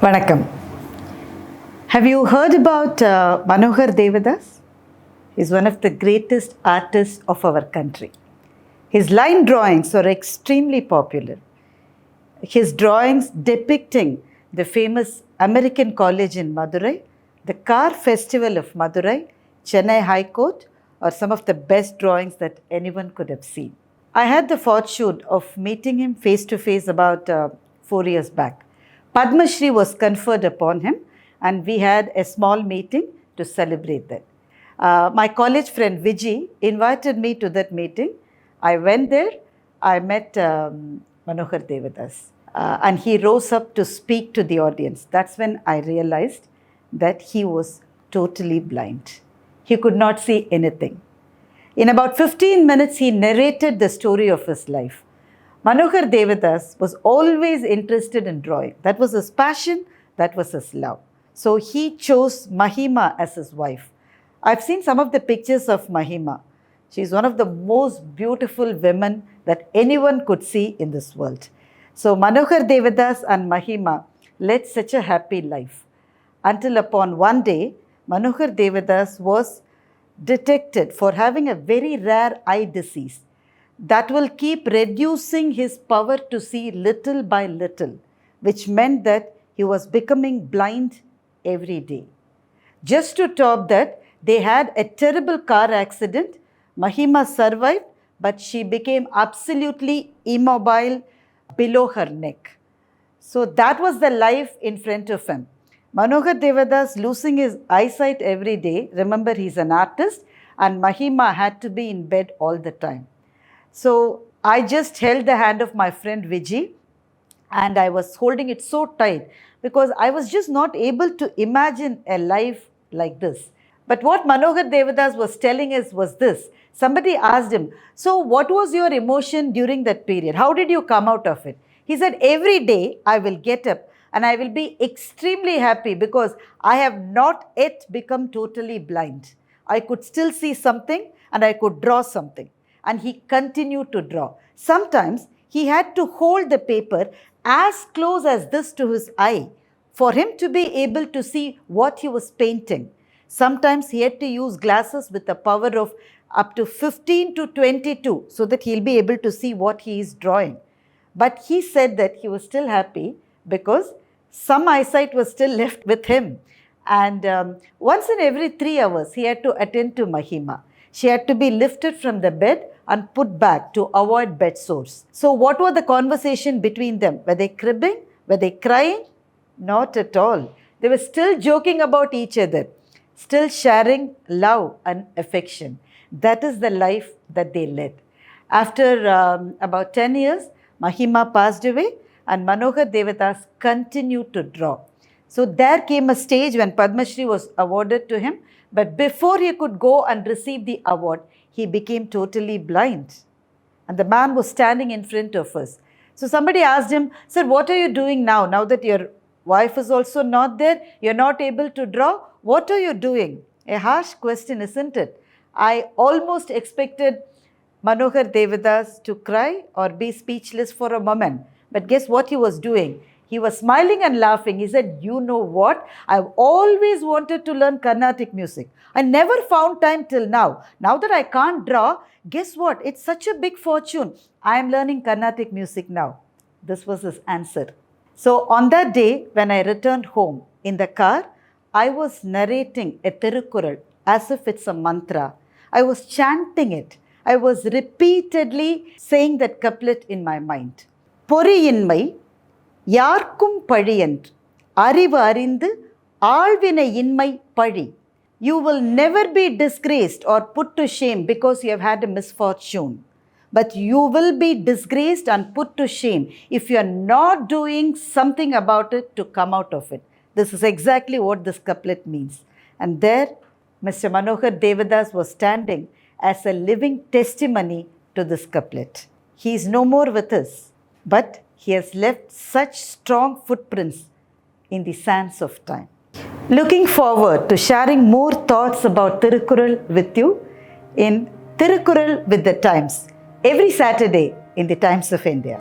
Vanakkam. Have you heard about Manohar Devadas? He's one of the greatest artists of our country. His line drawings are extremely popular. His drawings depicting the famous American College in Madurai, the Car Festival of Madurai, Chennai High Court are some of the best drawings that anyone could have seen. I had the fortune of meeting him face to face about 4 years back. Padma Shri was conferred upon him and we had a small meeting to celebrate that. My college friend Vijay invited me to that meeting. I went there, I met Manohar Devadas and he rose up to speak to the audience. That's when I realized that he was totally blind. He could not see anything. In about 15 minutes, he narrated the story of his life. Manohar Devadas was always interested in drawing. That was his passion, that was his love. So he chose Mahima as his wife. I've seen some of the pictures of Mahima. She's one of the most beautiful women that anyone could see in this world. So Manohar Devadas and Mahima led such a happy life. Until upon one day, Manohar Devadas was detected for having a very rare eye disease that will keep reducing his power to see little by little, which meant that he was becoming blind every day. Just to top that, they had a terrible car accident. Mahima survived, but she became absolutely immobile below her neck. So that was the life in front of him. Manohar Devadas losing his eyesight every day. Remember, he's an artist, and Mahima had to be in bed all the time. So I just held the hand of my friend Vijay and I was holding it so tight because I was just not able to imagine a life like this. But what Manohar Devadas was telling us was this. Somebody asked him, so what was your emotion during that period? How did you come out of it? He said, every day I will get up and I will be extremely happy because I have not yet become totally blind. I could still see something and I could draw something. And he continued to draw. Sometimes he had to hold the paper as close as this to his eye for him to be able to see what he was painting. Sometimes he had to use glasses with a power of up to 15 to 22 so that he'll be able to see what he is drawing. But he said that he was still happy because some eyesight was still left with him. And once in every 3 hours, he had to attend to Mahima. She had to be lifted from the bed and put back to avoid bed sores. So what was the conversation between them? Were they cribbing? Were they crying? Not at all. They were still joking about each other, still sharing love and affection. That is the life that they led. After about 10 years, Mahima passed away and Manohar Devadas continued to draw. So there came a stage when Padma Shri was awarded to him, but before he could go and receive the award, he became totally blind. And the man was standing in front of us. So somebody asked him, sir, what are you doing now? Now that your wife is also not there, you're not able to draw, what are you doing? A harsh question, isn't it? I almost expected Manohar Devadas to cry or be speechless for a moment. But guess what he was doing? He was smiling and laughing. He said, you know what? I've always wanted to learn Carnatic music. I never found time till now. Now that I can't draw, guess what? It's such a big fortune. I am learning Carnatic music now. This was his answer. So on that day, when I returned home in the car, I was narrating a Thirukkural as if it's a mantra. I was chanting it. I was repeatedly saying that couplet in my mind. Poriyinmai, Yaarkkum ArivarindhuAalvinai Inmai Pazhi. You will never be disgraced or put to shame because you have had a misfortune. But you will be disgraced and put to shame if you are not doing something about it to come out of it. This is exactly what this couplet means. And there, Mr. Manohar Devadas was standing as a living testimony to this couplet. He is no more with us, but he has left such strong footprints in the sands of time. Looking forward to sharing more thoughts about Thirukkural with you in Thirukkural with the Times every Saturday in the Times of India.